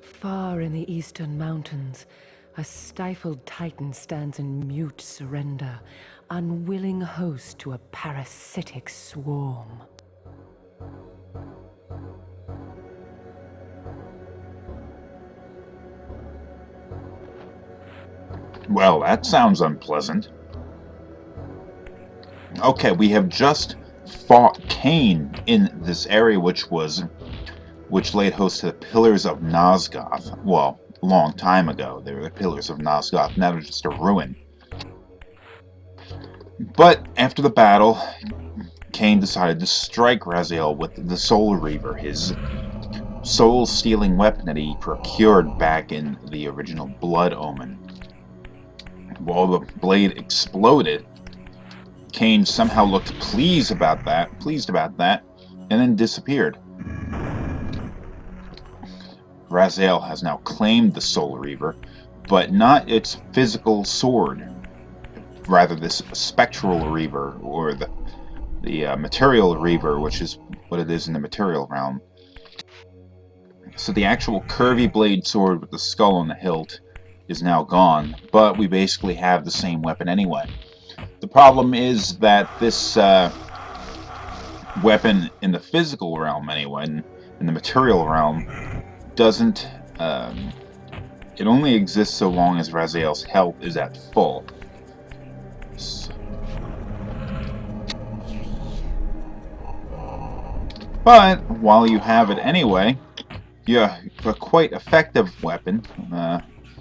Far in the eastern mountains, a stifled titan stands in mute surrender, unwilling host to a parasitic swarm. Well, that sounds unpleasant. Okay, we have just fought Kain in this area, which laid host to the Pillars of Nosgoth. Well, a long time ago, they were the Pillars of Nosgoth. Now they're just a ruin. But after the battle, Kain decided to strike Raziel with the Soul Reaver, his soul-stealing weapon that he procured back in the original Blood Omen. While the blade exploded, Kain somehow looked pleased about that, and then disappeared. Raziel has now claimed the Soul Reaver, but not its physical sword. Rather, this spectral Reaver, or the material Reaver, which is what it is in the material realm. So the actual curvy blade sword with the skull on the hilt is now gone, but we basically have the same weapon anyway. The problem is that this weapon in the physical realm anyway, in the material realm, doesn't, it only exists so long as Raziel's health is at full. But while you have it anyway, you have a quite effective weapon.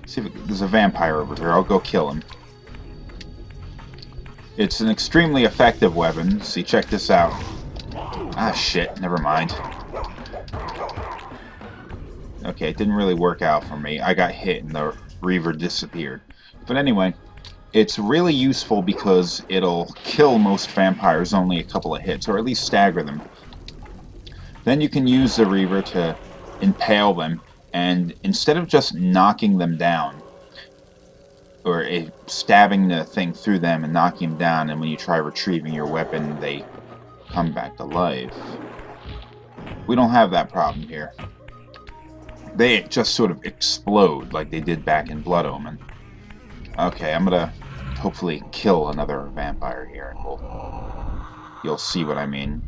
See if there's a vampire over here. I'll go kill him. It's an extremely effective weapon. See, check this out. Ah, shit. Never mind. Okay, it didn't really work out for me. I got hit and the Reaver disappeared. But anyway, it's really useful because it'll kill most vampires only a couple of hits, or at least stagger them. Then you can use the Reaver to impale them, and instead of just knocking them down, or stabbing the thing through them and knocking them down, and when you try retrieving your weapon, they come back to life. We don't have that problem here. They just sort of explode like they did back in Blood Omen. Okay, I'm gonna hopefully kill another vampire here, and you'll see what I mean.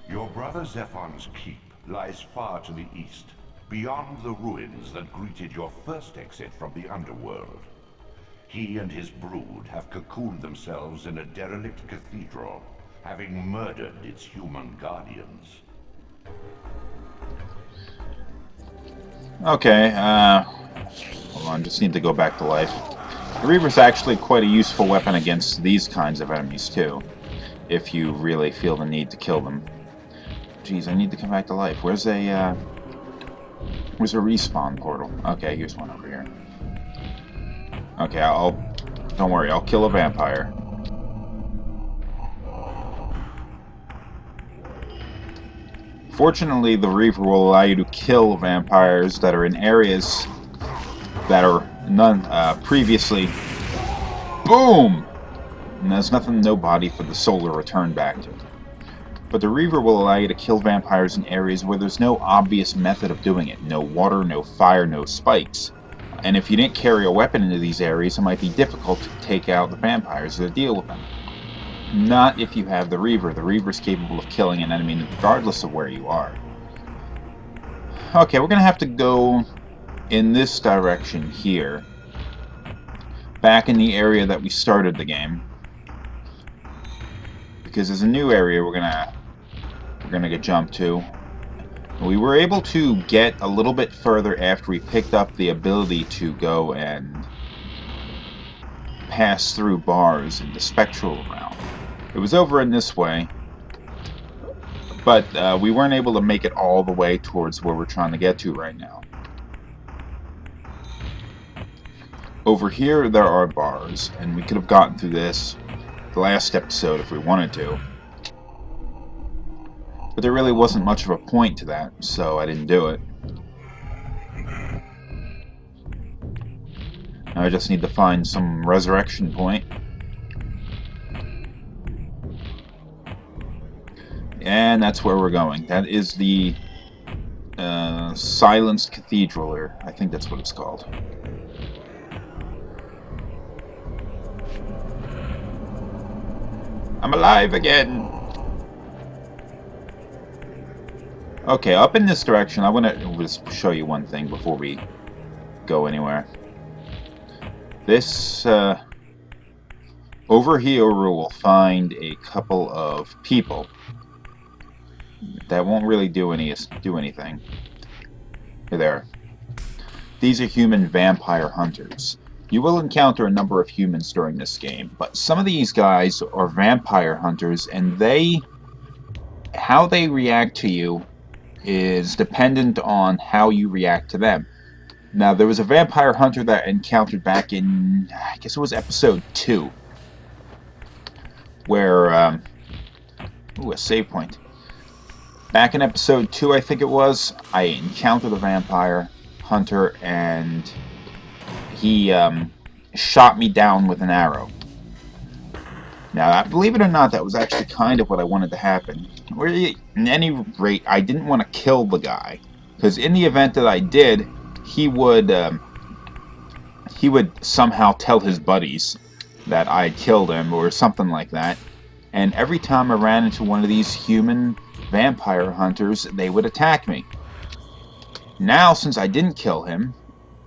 Your brother Zephon's keep lies far to the east, beyond the ruins that greeted your first exit from the underworld. He and his brood have cocooned themselves in a derelict cathedral, having murdered its human guardians. Okay, hold on, just need to go back to life. The Reaver's actually quite a useful weapon against these kinds of enemies, too, if you really feel the need to kill them. Jeez, I need to come back to life. Where's a respawn portal? Okay, here's one over here. Okay, don't worry, I'll kill a vampire. Fortunately, the Reaver will allow you to kill vampires that are in areas that are previously... Boom! And there's no body for the soul to return back to. But the Reaver will allow you to kill vampires in areas where there's no obvious method of doing it. No water, no fire, no spikes. And if you didn't carry a weapon into these areas, it might be difficult to take out the vampires or to deal with them. Not if you have the Reaver. The Reaver is capable of killing an enemy regardless of where you are. Okay, we're going to have to go in this direction here. Back in the area that we started the game. Because there's a new area we're gonna get jumped to. We were able to get a little bit further after we picked up the ability to go and pass through bars in the spectral realm. It was over in this way, but we weren't able to make it all the way towards where we're trying to get to right now. Over here there are bars, and we could have gotten through this the last episode if we wanted to. But there really wasn't much of a point to that, so I didn't do it. Now I just need to find some resurrection point And that's where we're going. That is the Silenced Cathedral, or I think that's what it's called. I'm alive again! Okay, up in this direction, I want to just show you one thing before we go anywhere. This, over here we will find a couple of people that won't really do anything. Here they are. These are human vampire hunters. You will encounter a number of humans during this game, but some of these guys are vampire hunters, and how they react to you is dependent on how you react to them. Now, there was a vampire hunter that I encountered back in, I guess it was episode 2, where, ooh, a save point. Back in episode 2, I think it was, I encountered a vampire hunter, and he shot me down with an arrow. Now, believe it or not, that was actually kind of what I wanted to happen. In any rate, I didn't want to kill the guy, because in the event that I did, he would somehow tell his buddies that I had killed him or something like that. And every time I ran into one of these human vampire hunters, they would attack me. Now, since I didn't kill him,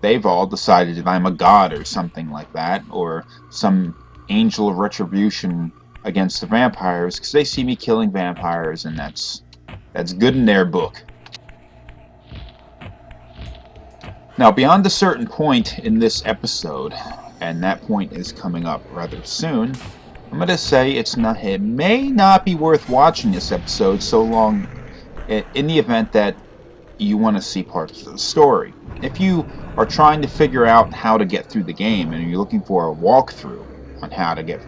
they've all decided that I'm a god or something like that, or some angel of retribution against the vampires, because they see me killing vampires, and that's good in their book. Now, beyond a certain point in this episode, and that point is coming up rather soon, I'm going to say it may not be worth watching this episode so long in the event that you want to see parts of the story. If you are trying to figure out how to get through the game and you're looking for a walkthrough on how to get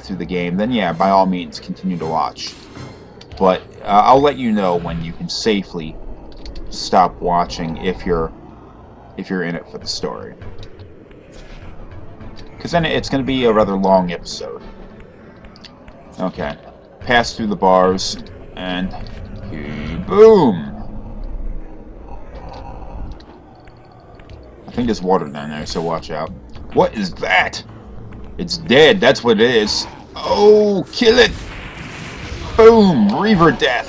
through the game, then yeah, by all means, continue to watch. But I'll let you know when you can safely stop watching if you're in it for the story. Because then it's going to be a rather long episode. Okay. Pass through the bars, and boom! I think there's water down there, so watch out. What is that? It's dead, that's what it is. Oh, kill it! Boom! Reaver death!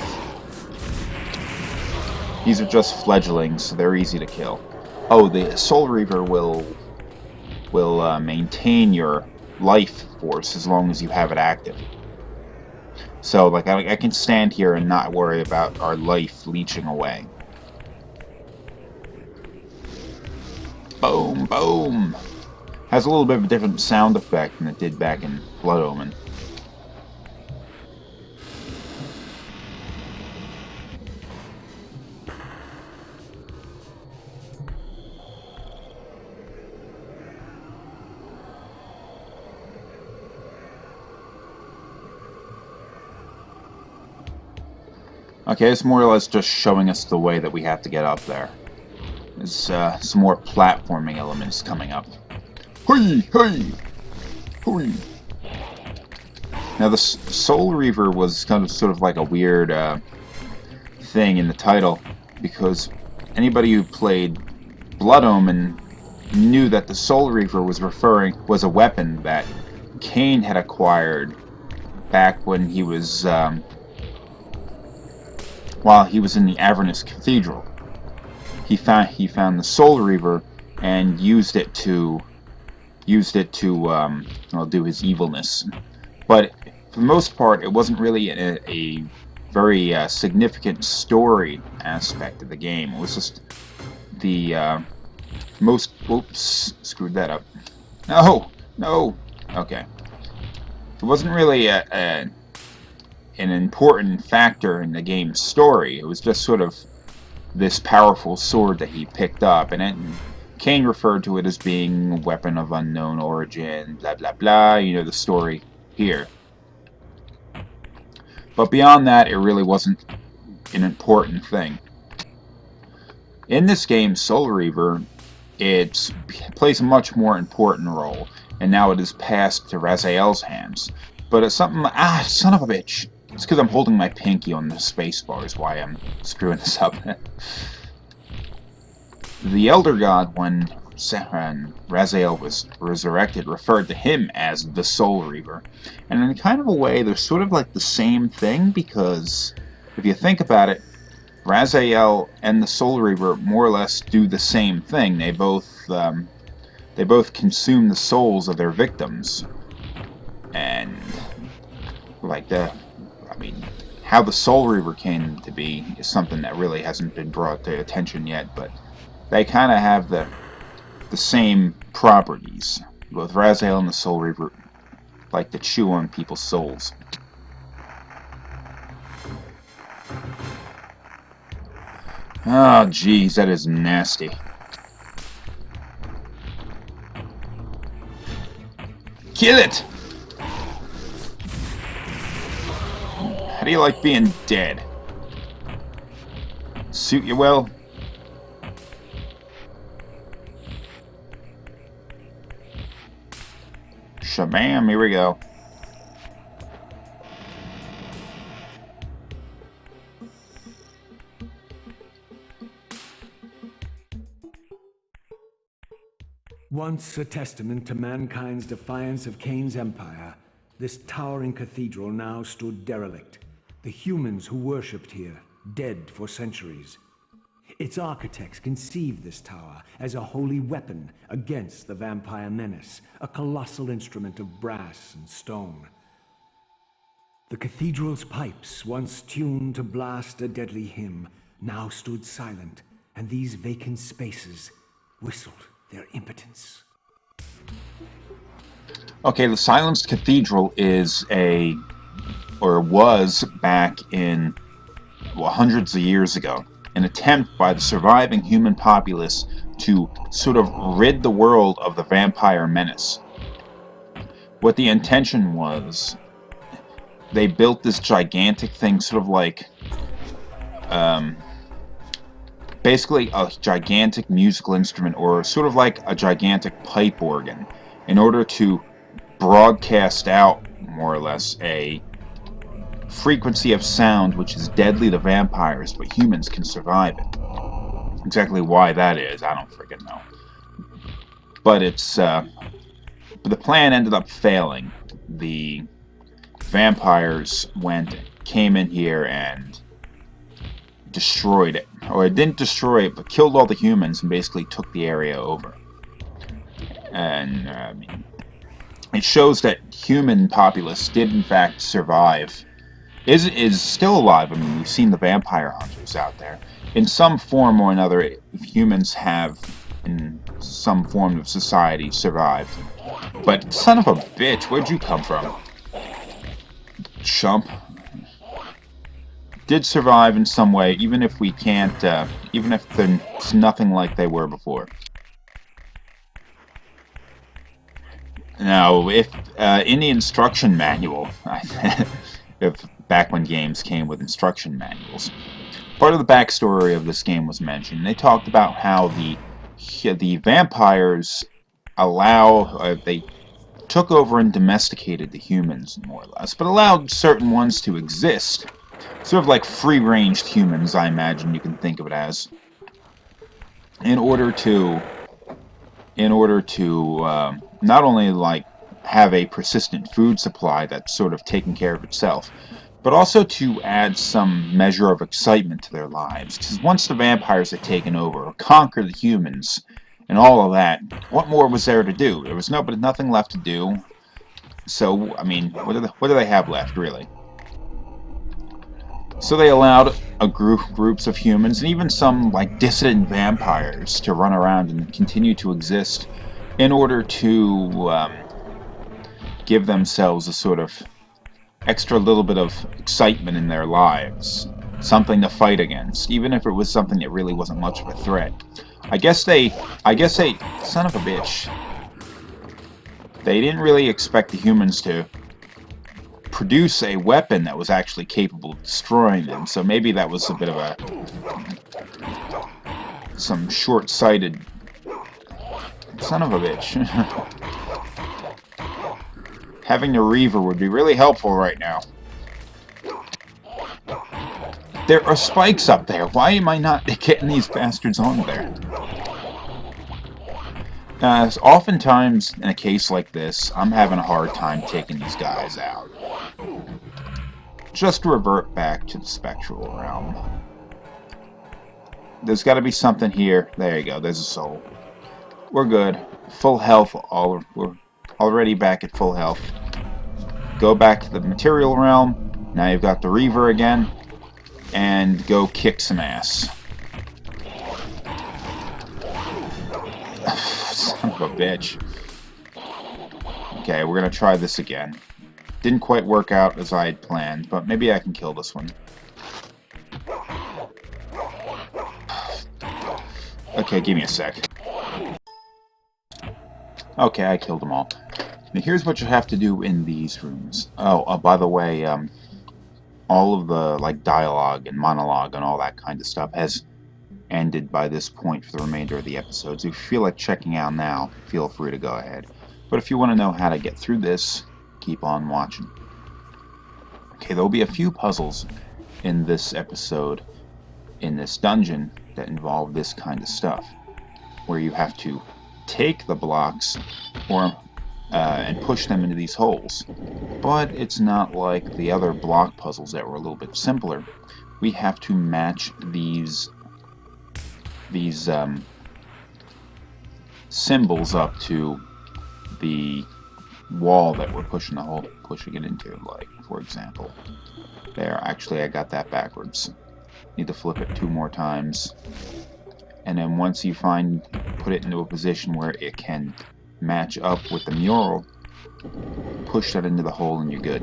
These are just fledglings, so they're easy to kill. Oh, the Soul Reaver will maintain your life force as long as you have it active. So, like, I can stand here and not worry about our life leeching away. Boom, boom! Has a little bit of a different sound effect than it did back in Blood Omen. Okay, it's more or less just showing us the way that we have to get up there. There's some more platforming elements coming up. Hoi! Hoi! Hoi! Now, the Soul Reaver was kind of sort of like a weird thing in the title, because anybody who played Blood Omen knew that the Soul Reaver was a weapon that Kain had acquired back when he was while he was in the Silenced Cathedral. He found the Soul Reaver and used it to do his evilness. But for the most part, it wasn't really a very significant story aspect of the game. It was just the oops, screwed that up. No. Okay. It wasn't really an important factor in the game's story. It was just sort of this powerful sword that he picked up, and Kain referred to it as being a weapon of unknown origin, blah blah blah, you know the story here. But beyond that, it really wasn't an important thing. In this game, Soul Reaver, it plays a much more important role, and now it is passed to Raziel's hands. But it's something... son of a bitch! It's because I'm holding my pinky on the space bar is why I'm screwing this up. The Elder God, when Raziel was resurrected, referred to him as the Soul Reaver. And in kind of a way, they're sort of like the same thing, because if you think about it, Raziel and the Soul Reaver more or less do the same thing. They both consume the souls of their victims. And I mean, how the Soul Reaver came to be is something that really hasn't been brought to attention yet, but they kind of have the same properties. Both Raziel and the Soul Reaver like to chew on people's souls. Oh, jeez, that is nasty. Kill it! How do you like being dead? Suit you well? Shabam, here we go. Once a testament to mankind's defiance of Kain's empire, this towering cathedral now stood derelict. The humans who worshipped here, dead for centuries. Its architects conceived this tower as a holy weapon against the vampire menace, a colossal instrument of brass and stone. The cathedral's pipes, once tuned to blast a deadly hymn, now stood silent, and these vacant spaces whistled their impotence. Okay, the Silenced Cathedral is was back in, hundreds of years ago, an attempt by the surviving human populace to sort of rid the world of the vampire menace. What the intention was, they built this gigantic thing, sort of like, basically a gigantic musical instrument, or sort of like a gigantic pipe organ, in order to broadcast out, more or less, a frequency of sound which is deadly to vampires, but humans can survive it. Exactly why that is, I don't freaking know. But but the plan ended up failing. The vampires came in here and destroyed it. Or it didn't destroy it, but killed all the humans and basically took the area over. And, I mean, it shows that human populace did in fact survive. Is still alive. I mean, we've seen the vampire hunters out there. In some form or another, humans have, in some form of society, survived. But, son of a bitch, where'd you come from? Chump. Did survive in some way, even if we can't, even if it's nothing like they were before. Now, if in the instruction manual, if back when games came with instruction manuals, part of the backstory of this game was mentioned. They talked about how the vampires they took over and domesticated the humans, more or less, but allowed certain ones to exist. Sort of like free-ranged humans, I imagine you can think of it as. In order to not only like have a persistent food supply that's sort of taking care of itself, but also to add some measure of excitement to their lives. Because once the vampires had taken over, or conquered the humans, and all of that, what more was there to do? There was nothing left to do. So, I mean, what do they have left, really? So they allowed groups of humans, and even some like dissident vampires, to run around and continue to exist in order to give themselves a sort of extra little bit of excitement in their lives. Something to fight against, even if it was something that really wasn't much of a threat. I guess they, son of a bitch, they didn't really expect the humans to produce a weapon that was actually capable of destroying them, so maybe that was a bit of some short-sighted son of a bitch. Having a Reaver would be really helpful right now. There are spikes up there. Why am I not getting these bastards on there? Oftentimes, in a case like this, I'm having a hard time taking these guys out. Just revert back to the spectral realm. There's got to be something here. There you go. There's a soul. We're good. Full health. We're already back at full health. Go back to the material realm. Now you've got the Reaver again. And go kick some ass. Son of a bitch. Okay, we're going to try this again. Didn't quite work out as I had planned, but maybe I can kill this one. Okay, give me a sec. Okay, I killed them all. Now here's what you have to do in these rooms. Oh, by the way, all of the dialogue and monologue and all that kind of stuff has ended by this point for the remainder of the episodes. If you feel like checking out now, feel free to go ahead. But if you want to know how to get through this, keep on watching. Okay, there'll be a few puzzles in this episode, in this dungeon, that involve this kind of stuff, where you have to take the blocks and push them into these holes. But it's not like the other block puzzles that were a little bit simpler. We have to match these symbols up to the wall that we're pushing it into. Like, for example, there. Actually, I got that backwards. Need to flip it 2 more times, and then once you put it into a position where it can match up with the mural, push that into the hole and you're good.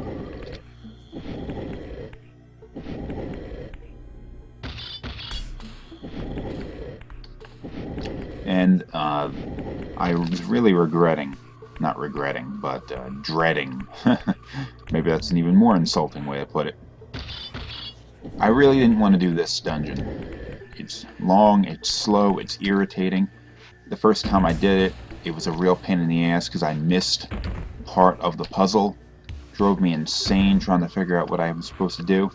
And I was really dreading, maybe that's an even more insulting way to put it. I really didn't want to do this dungeon. It's long, it's slow, it's irritating. The first time I did it, it was a real pain in the ass because I missed part of the puzzle. Drove me insane trying to figure out what I was supposed to do.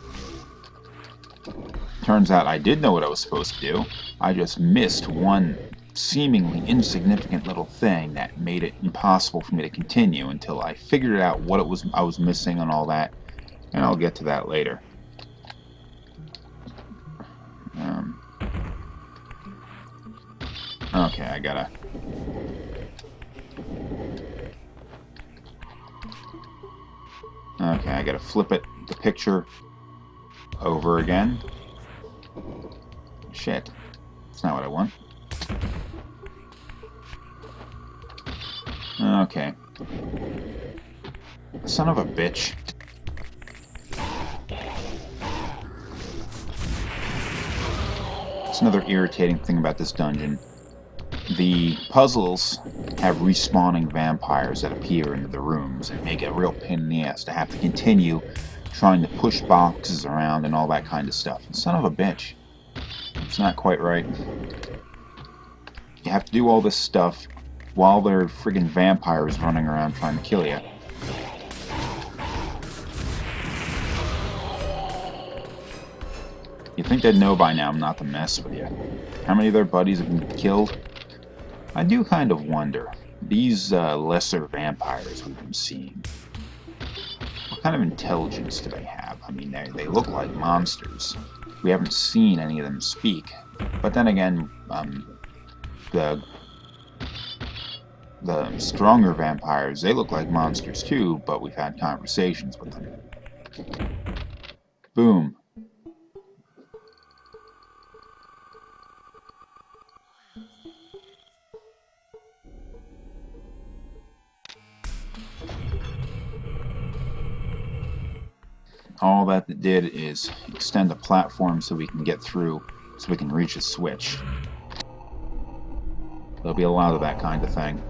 Turns out I did know what I was supposed to do. I just missed one seemingly insignificant little thing that made it impossible for me to continue until I figured out what I was missing and all that. And I'll get to that later. Okay, I gotta... Okay, I gotta flip the picture over again. Shit. That's not what I want. Okay. Son of a bitch. It's another irritating thing about this dungeon. The puzzles have respawning vampires that appear into the rooms and make it a real pain in the ass to have to continue trying to push boxes around and all that kind of stuff. Son of a bitch. It's not quite right. You have to do all this stuff while there are friggin' vampires running around trying to kill you. You'd think they'd know by now I'm not to mess with you. How many of their buddies have been killed? I do kind of wonder. These lesser vampires we've been seeing, what kind of intelligence do they have? I mean, they look like monsters. We haven't seen any of them speak. But then again, the stronger vampires, they look like monsters too, but we've had conversations with them. Boom. All that did is extend the platform so we can get through, so we can reach a switch. There'll be a lot of that kind of thing.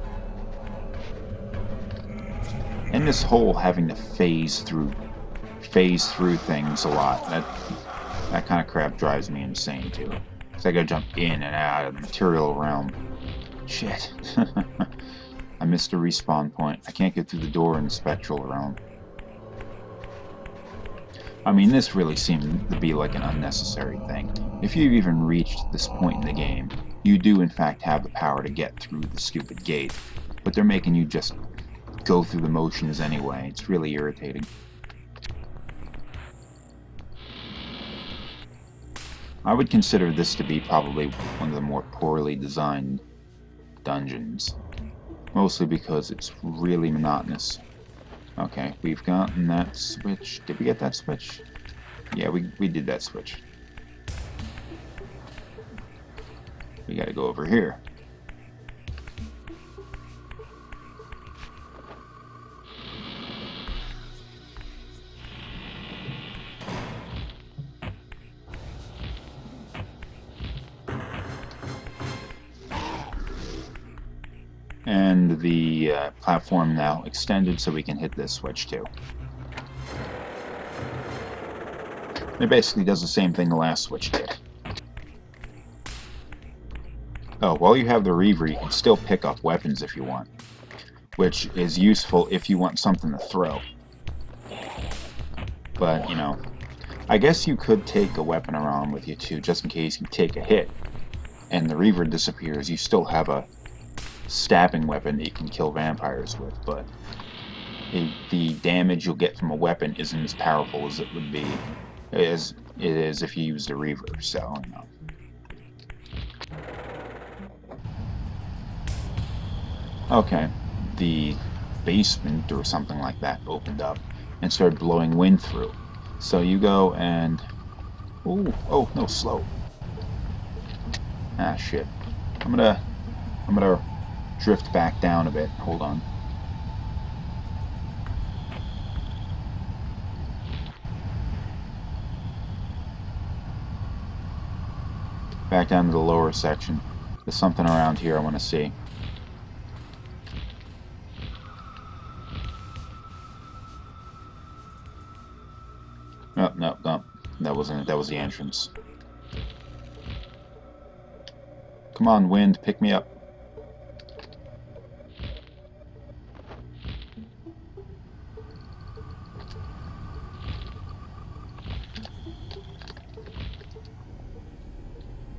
And this whole having to phase through things a lot, that kind of crap drives me insane too. Because I gotta jump in and out of the material realm. Shit. I missed a respawn point. I can't get through the door in the spectral realm. I mean, this really seemed to be like an unnecessary thing. If you've even reached this point in the game, you do in fact have the power to get through the stupid gate, but they're making you just go through the motions anyway. It's really irritating. I would consider this to be probably one of the more poorly designed dungeons, mostly because it's really monotonous. Okay, we've gotten that switch. Did we get that switch? Yeah, we did that switch. We gotta go over here. And the platform now extended so we can hit this switch too. It basically does the same thing the last switch did. Oh, while you have the Reaver, you can still pick up weapons if you want, which is useful if you want something to throw. But, you know, I guess you could take a weapon around with you too, just in case you take a hit and the Reaver disappears. You still have a stabbing weapon that you can kill vampires with, but the damage you'll get from a weapon isn't as powerful as it would be as it is if you used a Reaver, so, you know. Okay, the basement or something like that opened up and started blowing wind through. So you go and... oh, no, slow. Ah, shit. I'm gonna drift back down a bit. Hold on. Back down to the lower section. There's something around here I want to see. Oh, no, no. That wasn't it. That was the entrance. Come on, wind, pick me up.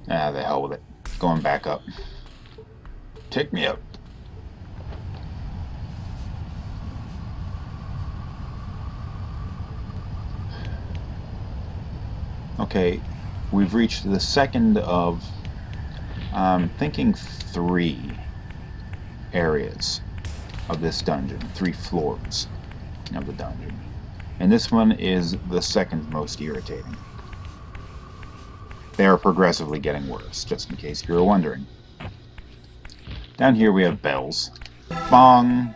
Ah, the hell with it. Going back up. Take me up. Okay, we've reached the second of, I'm thinking 3 areas of this dungeon. 3 floors of the dungeon. And this one is the second most irritating. They are progressively getting worse, just in case you were wondering. Down here we have bells. Bong!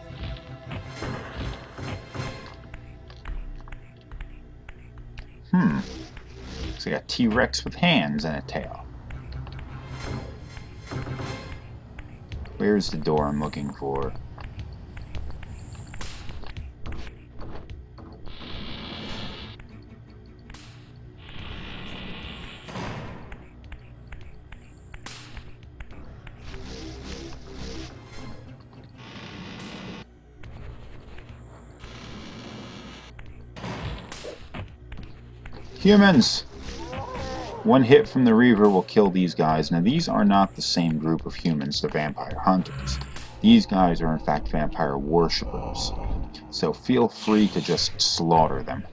So we got T-Rex with hands and a tail. Where's the door I'm looking for? Humans! One hit from the Reaver will kill these guys. Now, these are not the same group of humans, the vampire hunters. These guys are, in fact, vampire worshippers. So feel free to just slaughter them.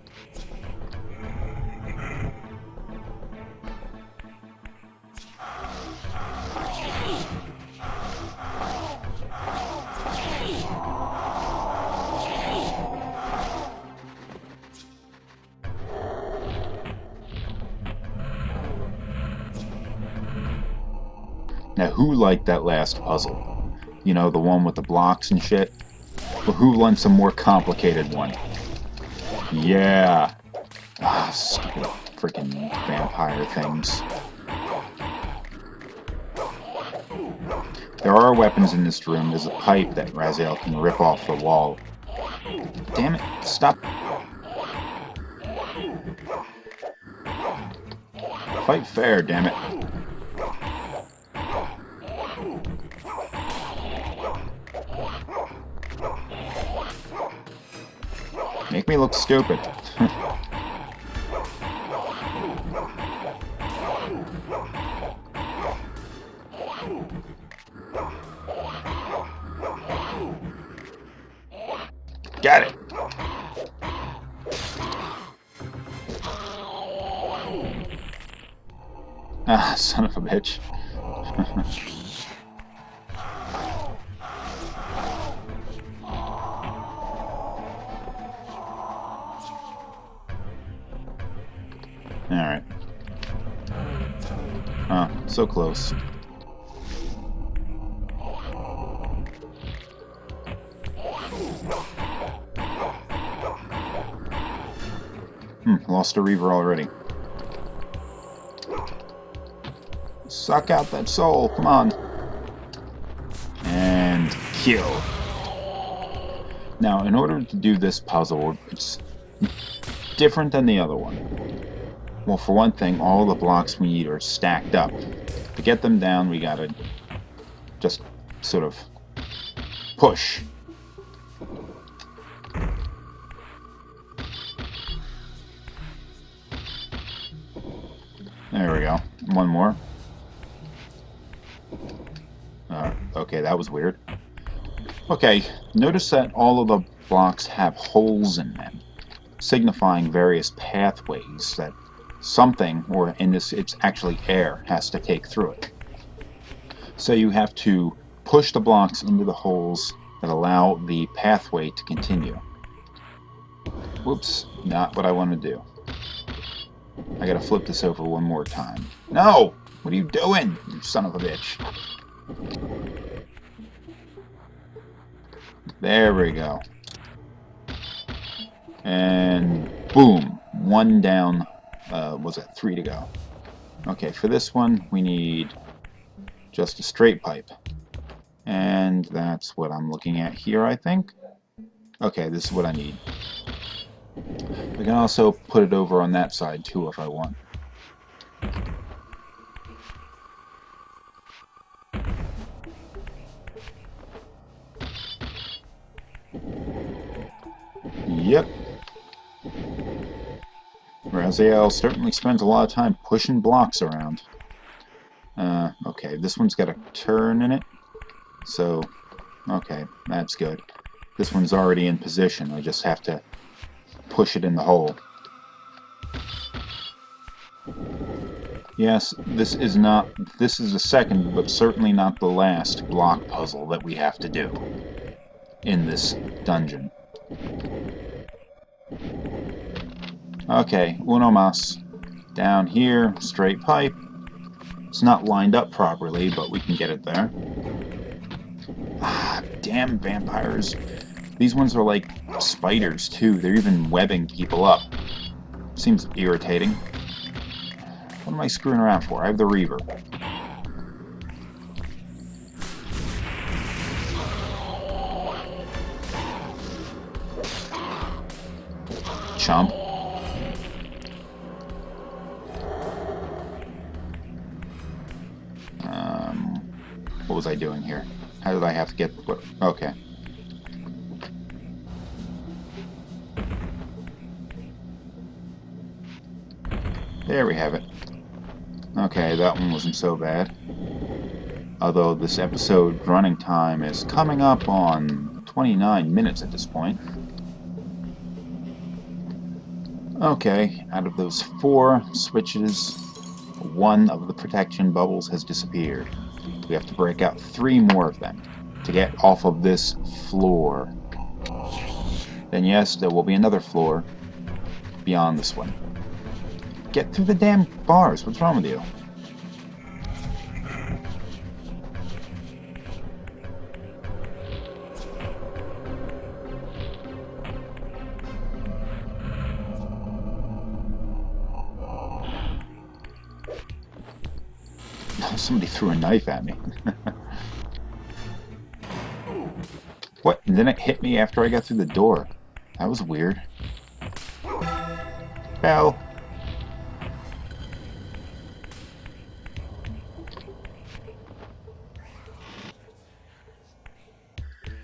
Now, who liked that last puzzle? You know, the one with the blocks and shit? But who wants a more complicated one? Yeah! Ah, stupid freaking vampire things. There are weapons in this room. There's a pipe that Raziel can rip off the wall. Damn it, stop. Fight fair, damn it. Make me look stupid. Got it. Ah, son of a bitch. Alright. Oh, so close. Lost a Reaver already. Suck out that soul, come on. And kill. Now, in order to do this puzzle, it's different than the other one. Well, for one thing, all the blocks we need are stacked up. To get them down, we gotta just sort of push. There we go. One more. Okay, that was weird. Okay, notice that all of the blocks have holes in them, signifying various pathways that something, or in this it's actually air, has to take through it. So you have to push the blocks into the holes that allow the pathway to continue. Whoops, not what I want to do. I gotta flip this over one more time. No! What are you doing, you son of a bitch? There we go. And boom, one down. Was it 3 to go? Okay, for this one we need just a straight pipe. And that's what I'm looking at here, I think. Okay, this is what I need. I can also put it over on that side too if I want. Yep. Raziel certainly spends a lot of time pushing blocks around. Okay, this one's got a turn in it. So, okay, that's good. This one's already in position. I just have to push it in the hole. Yes, this is the second, but certainly not the last block puzzle that we have to do in this dungeon. Okay, uno mas. Down here, straight pipe. It's not lined up properly, but we can get it there. Ah, damn vampires. These ones are like spiders, too. They're even webbing people up. Seems irritating. What am I screwing around for? I have the Reaver. Chump. What was I doing here? How did I have to get... Okay. There we have it. Okay, that one wasn't so bad. Although this episode running time is coming up on 29 minutes at this point. Okay, out of those 4 switches, 1 of the protection bubbles has disappeared. We have to break out 3 more of them to get off of this floor. Then yes, there will be another floor beyond this one. Get through the damn bars. What's wrong with you? Somebody threw a knife at me. What? And then it hit me after I got through the door. That was weird. Hell.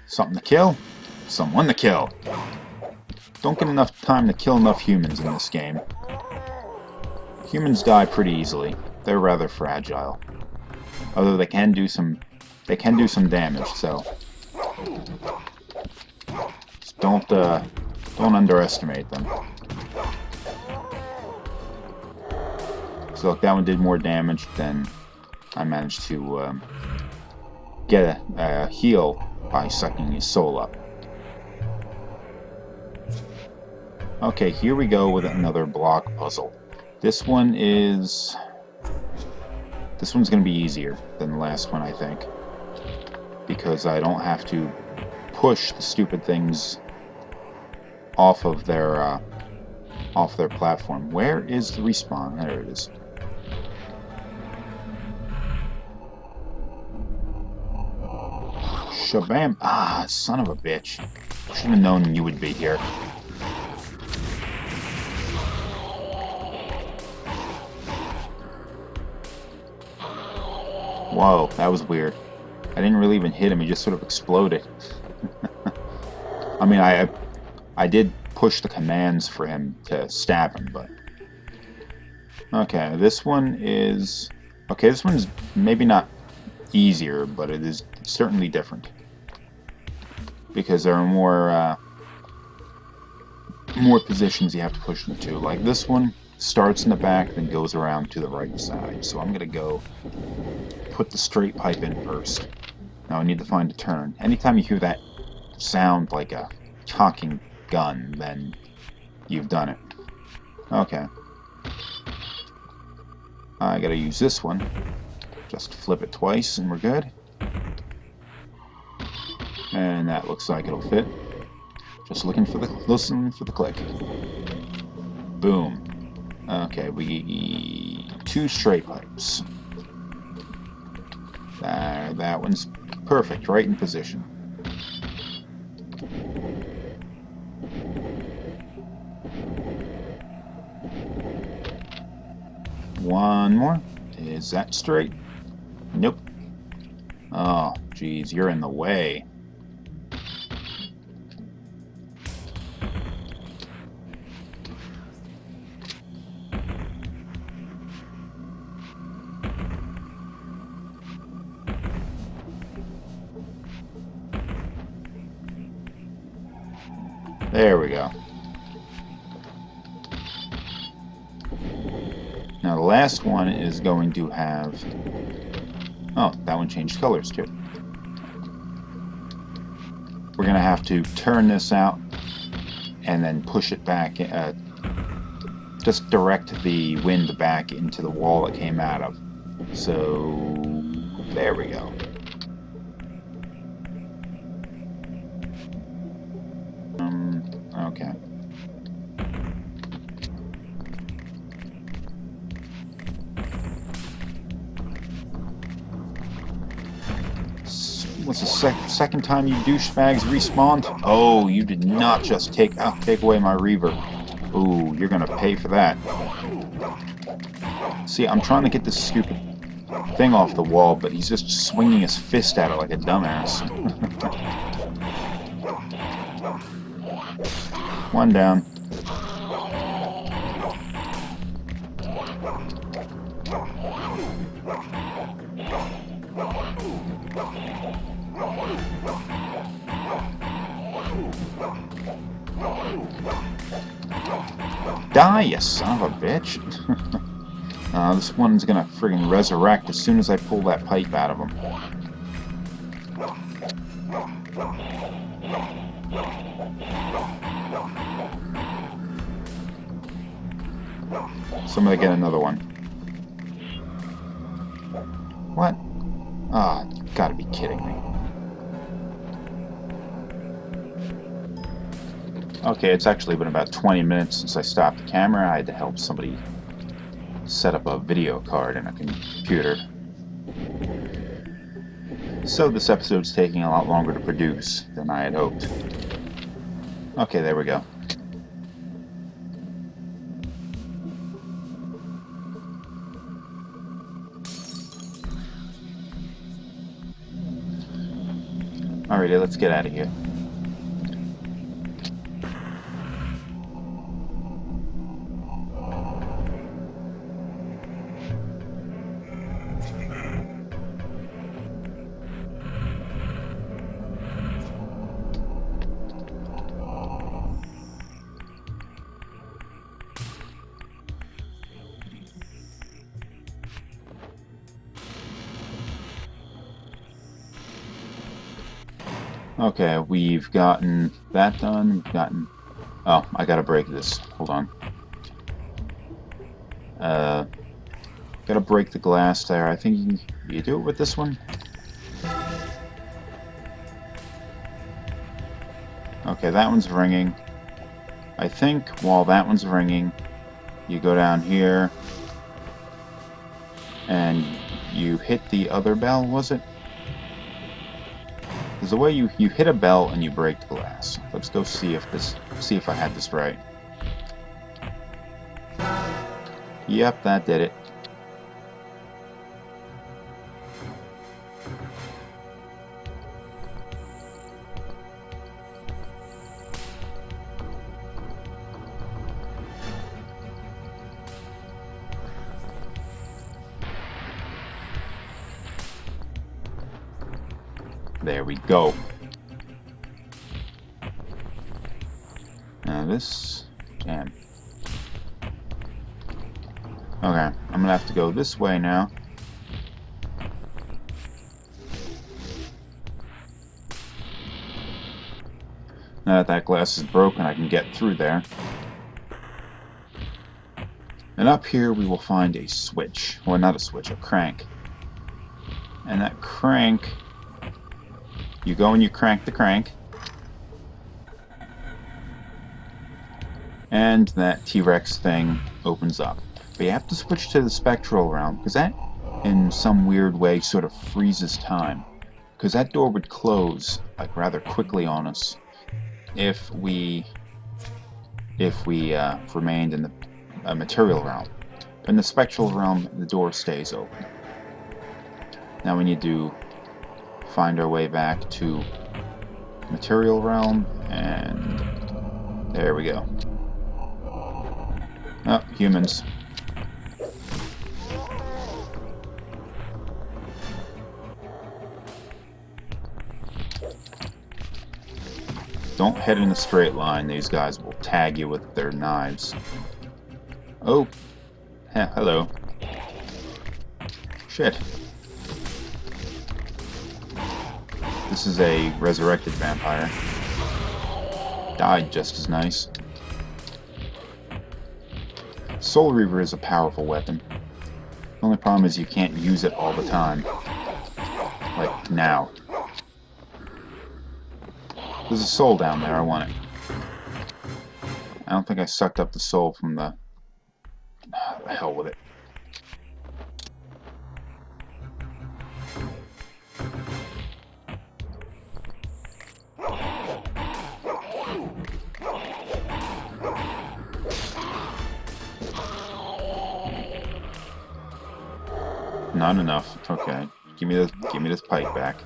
Something to kill. Someone to kill. Don't get enough time to kill enough humans in this game. Humans die pretty easily. They're rather fragile. Although they can do some damage, so just don't underestimate them. So look, that one did more damage than I managed to get a heal by sucking his soul up. Okay, here we go with another block puzzle. This one's going to be easier than the last one, I think, because I don't have to push the stupid things off of their platform. Where is the respawn? There it is. Shabam! Ah, son of a bitch! Should have known you would be here. Whoa, that was weird. I didn't really even hit him, he just sort of exploded. I mean, I did push the commands for him to stab him, but... Okay, this one is... Okay, this one's maybe not easier, but it is certainly different. Because there are more positions you have to push them to. Like this one starts in the back, then goes around to the right side. So I'm going to go put the straight pipe in first. Now I need to find a turn. Anytime you hear that sound like a cocking gun, then you've done it. Okay. I gotta use this one. Just flip it twice and we're good. And that looks like it'll fit. Just listen for the click. Boom. Okay, we 2 straight pipes. That one's perfect, right in position. One more. Is that straight? Nope. Oh, geez, you're in the way. There we go. Now the last one is going to have... Oh, that one changed colors too. We're going to have to turn this out and then push it back. Just direct the wind back into the wall it came out of. So, there we go. Okay. What's the second time you douchebags respawned? Oh, you did not just take away my Reaver. Ooh, you're gonna pay for that. See, I'm trying to get this stupid thing off the wall, but he's just swinging his fist at it like a dumbass. One down. Die, you son of a bitch. This one's gonna friggin' resurrect as soon as I pull that pipe out of him. So I'm gonna get another one. What? Ah, you gotta be kidding me. Okay, it's actually been about 20 minutes since I stopped the camera. I had to help somebody set up a video card in a computer. So this episode's taking a lot longer to produce than I had hoped. Okay, there we go. Alrighty, let's get out of here. Okay, we've gotten that done. We've gotten... Oh, I gotta break this. Hold on. Gotta break the glass there. I think you do it with this one? Okay, that one's ringing. I think while that one's ringing, you go down here and you hit the other bell, was it? There's a way you hit a bell and you break the glass. Let's go see if I had this right. Yep, that did it. There we go. Now this... Damn. Okay, I'm gonna have to go this way now. Now that that glass is broken, I can get through there. And up here we will find a switch. Well, not a switch, a crank. And that crank... You go and you crank the crank. And that T-Rex thing opens up. But you have to switch to the spectral realm, because that, in some weird way, sort of freezes time. Because that door would close, like, rather quickly on us if we remained in the material realm. But in the spectral realm, the door stays open. Now we need to find our way back to material realm, and there we go. Oh, humans. Don't head in a straight line, these guys will tag you with their knives. Oh, yeah, hello. Shit. This is a resurrected vampire. Died just as nice. Soul Reaver is a powerful weapon. The only problem is you can't use it all the time. Like now. There's a soul down there, I want it. I don't think I sucked up the soul from the... the hell with it. Not enough. Okay. Give me this pipe back.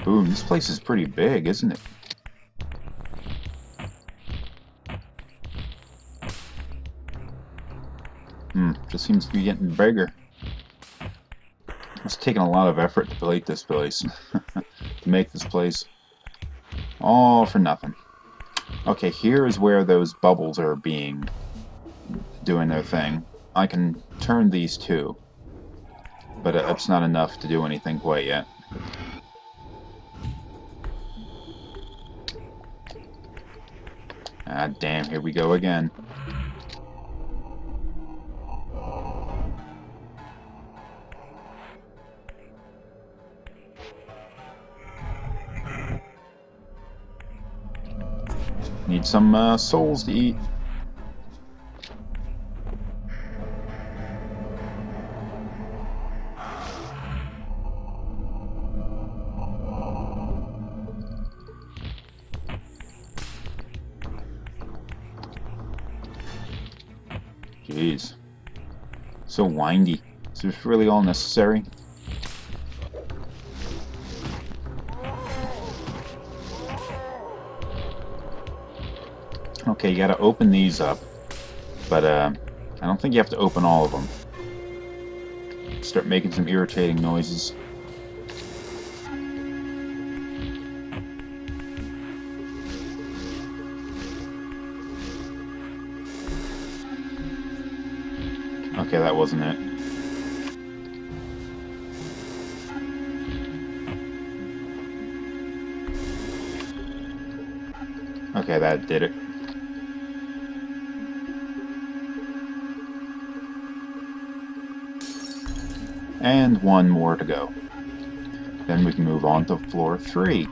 Boom, this place is pretty big, isn't it? Just seems to be getting bigger. It's taken a lot of effort to build this place. To make this place. All for nothing. Okay, here is where those bubbles are doing their thing. I can turn these two, but it's not enough to do anything quite yet. Ah, damn, here we go again. Need some souls to eat. Jeez. So windy. Is this really all necessary? Okay, you gotta open these up. But, I don't think you have to open all of them. Start making some irritating noises. Okay, that wasn't it. Okay, that did it. And one more to go. Then we can move on to floor 3,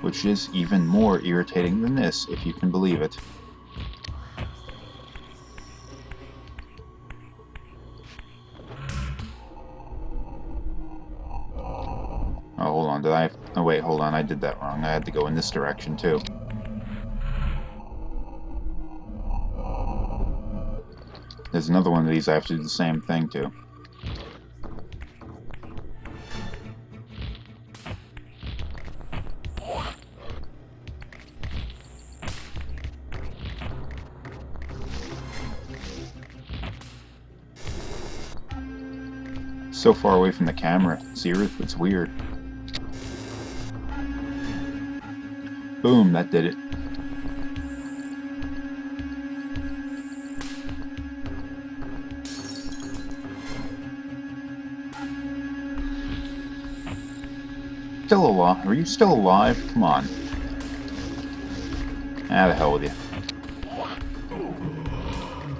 which is even more irritating than this, if you can believe it. Oh, hold on, did I... Oh wait, hold on, I did that wrong. I had to go in this direction too. There's another one of these I have to do the same thing to. So far away from the camera, it's weird. Boom, that did it. Still alive? Are you still alive? Come on. Ah, the hell with you.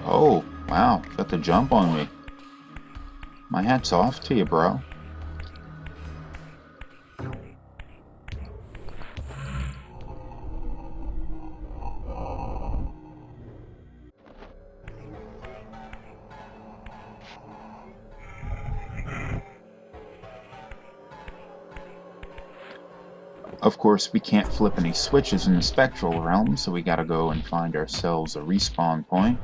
Oh, wow, got the jump on me. My hat's off to you, bro. Of course, we can't flip any switches in the spectral realm, so we gotta go and find ourselves a respawn point.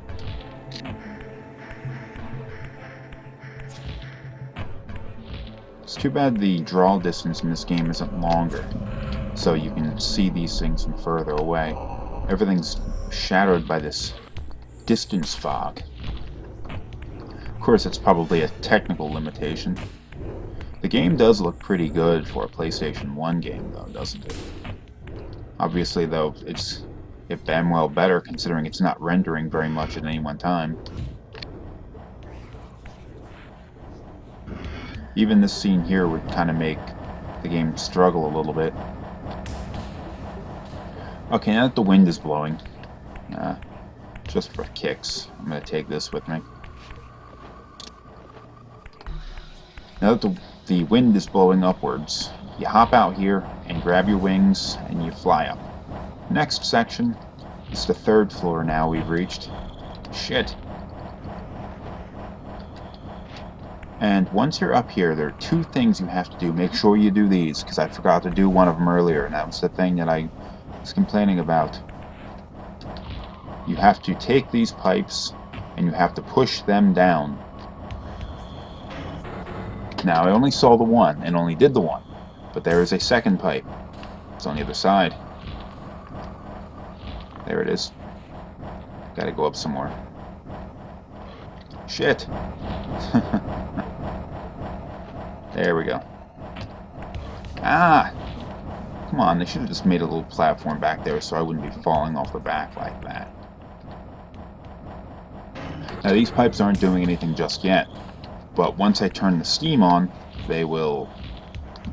It's too bad the draw distance in this game isn't longer, so you can see these things from further away. Everything's shadowed by this distance fog. Of course, it's probably a technical limitation. The game does look pretty good for a PlayStation 1 game, though, doesn't it? Obviously, though, it's damn well better considering it's not rendering very much at any one time. Even this scene here would kind of make the game struggle a little bit. Okay, now that the wind is blowing, just for kicks, I'm going to take this with me. Now that the wind is blowing upwards, you hop out here and grab your wings and you fly up. Next section is the 3rd floor now we've reached. Shit. And once you're up here, there are 2 things you have to do. Make sure you do these, because I forgot to do one of them earlier, and that was the thing that I was complaining about. You have to take these pipes and you have to push them down. Now, I only saw the one, and only did the one, but there is a 2nd pipe. It's on the other side. There it is. Gotta go up some more. Shit! There we go. Ah! Come on, they should have just made a little platform back there so I wouldn't be falling off the back like that. Now, these pipes aren't doing anything just yet, but once I turn the steam on, they will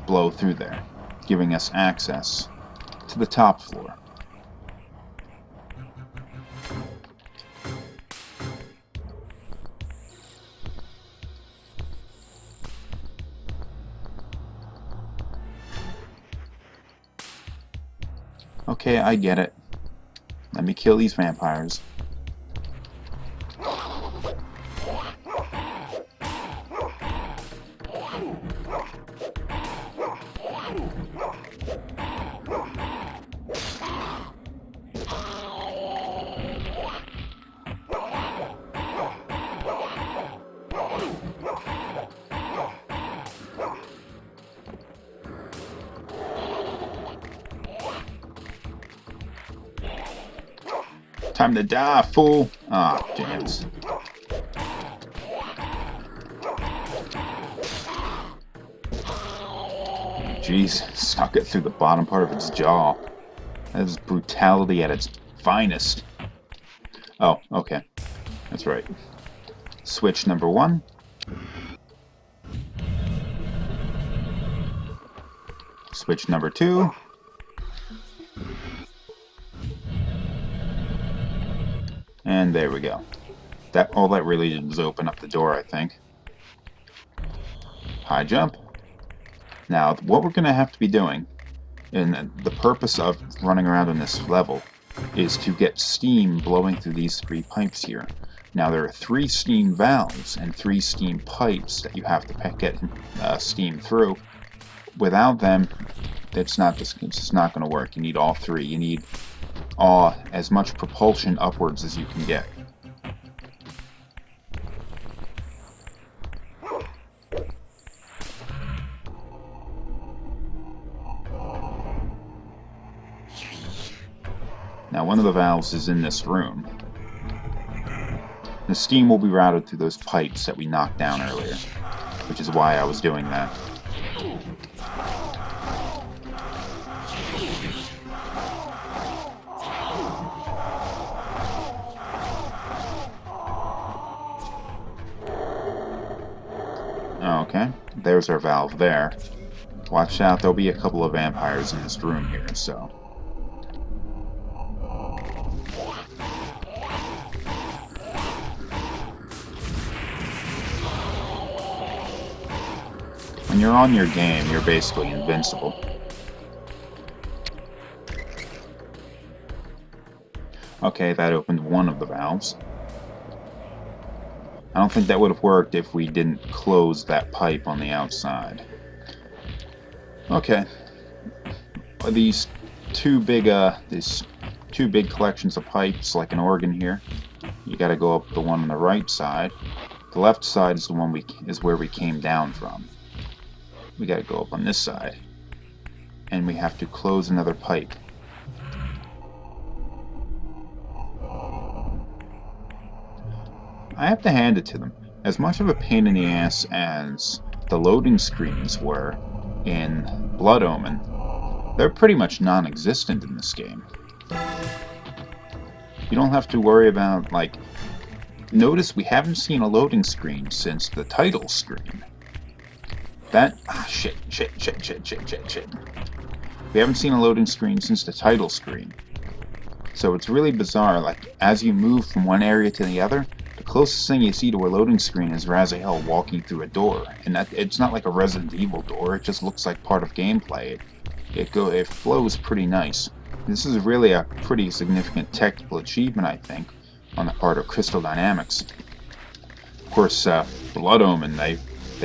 blow through there, giving us access to the top floor. Okay, I get it. Let me kill these vampires. Time to die, fool! Ah, oh, jams. Jeez, stuck it through the bottom part of its jaw. That is brutality at its finest. Oh, okay. That's right. Switch number 1. Switch number 2. And there we go. All that really did was open up the door, I think. High jump. Now, what we're going to have to be doing, and the purpose of running around in this level, is to get steam blowing through these 3 pipes here. Now, there are 3 steam valves and 3 steam pipes that you have to get steam through. Without them, it's just not going to work. You need all 3. You need as much propulsion upwards as you can get. Now, one of the valves is in this room. The steam will be routed through those pipes that we knocked down earlier, which is why I was doing that. Okay, there's our valve there. Watch out, there'll be a couple of vampires in this room here, so... When you're on your game, you're basically invincible. Okay, that opened one of the valves. I don't think that would have worked if we didn't close that pipe on the outside. Okay. These two big collections of pipes, like an organ here. You gotta go up the one on the right side. The left side is the one where we came down from. We gotta go up on this side. And we have to close another pipe. I have to hand it to them. As much of a pain in the ass as the loading screens were in Blood Omen, they're pretty much non-existent in this game. You don't have to worry about, like... Notice we haven't seen a loading screen since the title screen. Shit. We haven't seen a loading screen since the title screen. So it's really bizarre, like, as you move from one area to the other, the closest thing you see to a loading screen is Raziel walking through a door. And it's not like a Resident Evil door, it just looks like part of gameplay. It flows pretty nice. This is really a pretty significant technical achievement, I think, on the part of Crystal Dynamics. Of course, Blood Omen, they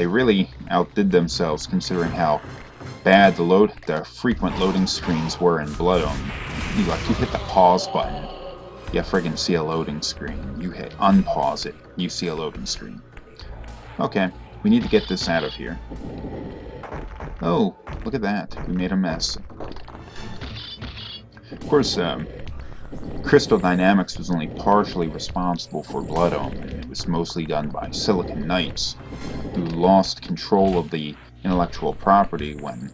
really outdid themselves considering how bad the frequent loading screens were in Blood Omen. You hit the pause button, you friggin' see a loading screen. You hit unpause it, you see a loading screen. Okay, we need to get this out of here. Oh, look at that, we made a mess. Of course, Crystal Dynamics was only partially responsible for Blood Omen. It was mostly done by Silicon Knights, who lost control of the intellectual property when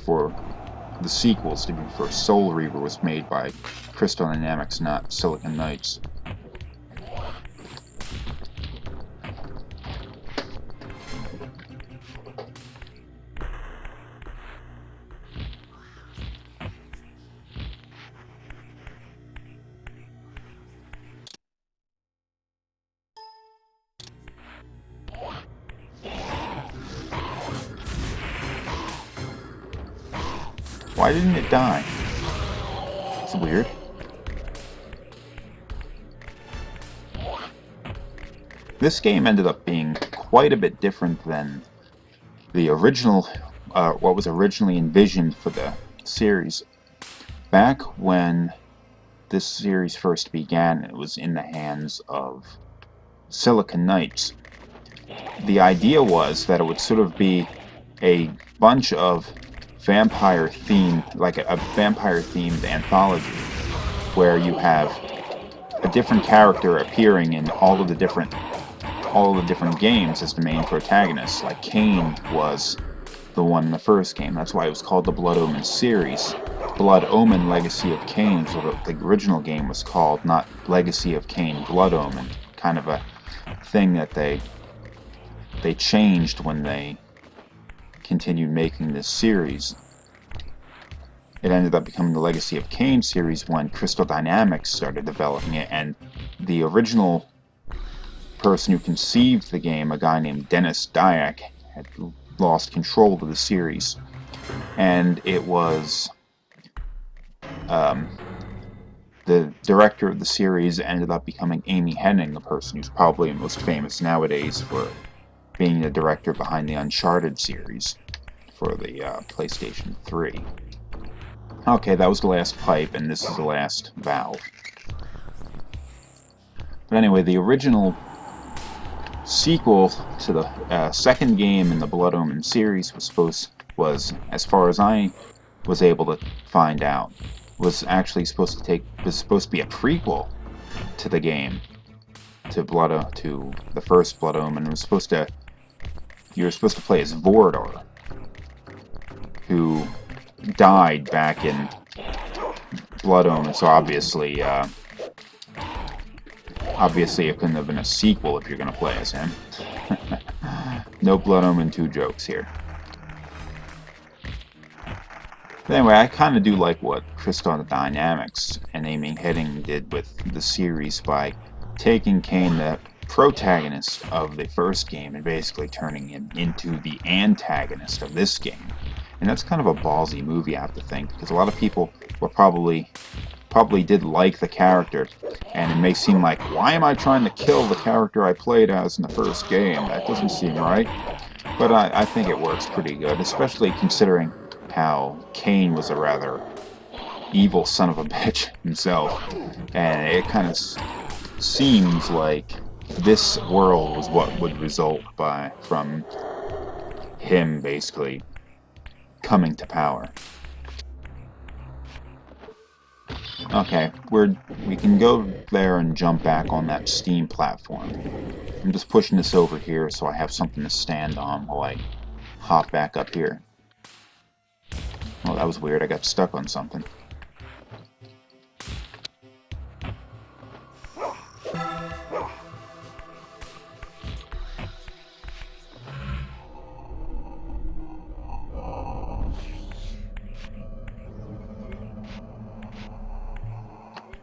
for the sequels, to be first, Soul Reaver was made by Crystal Dynamics, not Silicon Knights. Why didn't it die? It's weird. This game ended up being quite a bit different than the original, what was originally envisioned for the series. Back when this series first began, it was in the hands of Silicon Knights. The idea was that it would sort of be a bunch of vampire-themed, like a vampire-themed anthology, where you have a different character appearing in all of the different games as the main protagonist. Like Kain was the one in the first game. That's why it was called the Blood Omen series. Blood Omen Legacy of Kain is what the original game was called, not Legacy of Kain Blood Omen. Kind of a thing that they changed when they continued making this series. It ended up becoming the Legacy of Kain series when Crystal Dynamics started developing it, and the original person who conceived the game, a guy named Dennis Dyack, had lost control of the series. And it was the director of the series ended up becoming Amy Hennig, the person who's probably most famous nowadays for being the director behind the Uncharted series for the PlayStation 3. Okay, that was the last pipe, and this is the last valve. But anyway, the original sequel to the second game in the Blood Omen series was, as far as I was able to find out, was actually supposed to be a prequel to the game, to the first Blood Omen. You were supposed to play as Vordor, who died back in Blood Omen. So obviously it couldn't have been a sequel if you're going to play as him. No Blood Omen 2 jokes here. But anyway, I kind of do like what Crystal Dynamics and Amy Hennig did with the series by taking Kain, the protagonist of the first game, and basically turning him into the antagonist of this game. And that's kind of a ballsy movie, I have to think, because a lot of people were probably did like the character, and it may seem like, why am I trying to kill the character I played as in the first game? That doesn't seem right. But I think it works pretty good, especially considering how Kain was a rather evil son of a bitch himself, and it kind of seems like this world was what would result from him basically coming to power. Okay, we can go there and jump back on that steam platform. I'm just pushing this over here so I have something to stand on while I hop back up here. Oh, that was weird. I got stuck on something.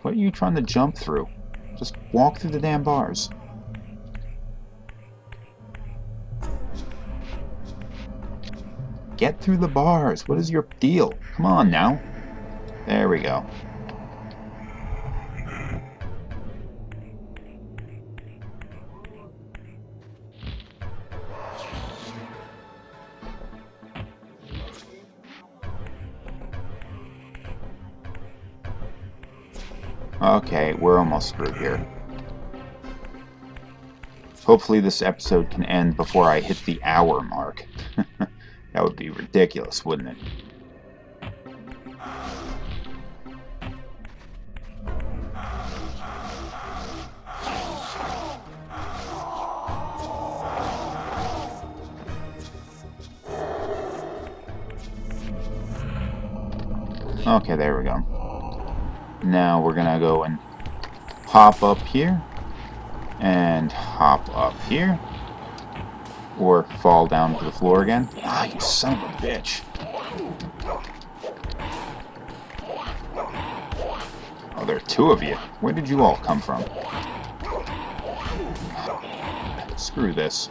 What are you trying to jump through? Just walk through the damn bars. Get through the bars. What is your deal? Come on now. There we go. Okay, we're almost through here. Hopefully this episode can end before I hit the hour mark. That would be ridiculous, wouldn't it? Okay, there we go. Now we're gonna go and hop up here, and hop up here, or fall down to the floor again. Ah, you son of a bitch. Oh, there are two of you. Where did you all come from? Screw this.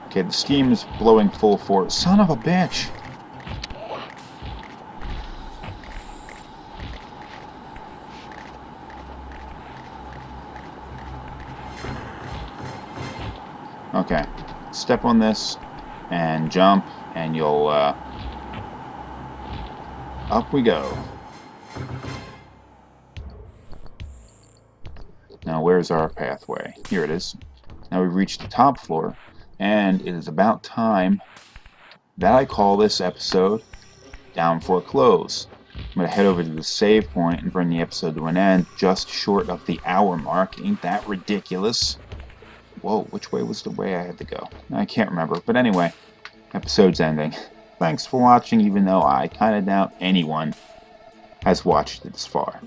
Okay, the steam is blowing full force. Son of a bitch! Okay, step on this and jump, and you'll up we go. Now where's our pathway? Here it is. Now we've reached the top floor, and it is about time that I call this episode down for a close. I'm going to head over to the save point and bring the episode to an end just short of the hour mark. Ain't that ridiculous? Whoa, which way was the way I had to go? I can't remember. But anyway, episode's ending. Thanks for watching, even though I kind of doubt anyone has watched it this far.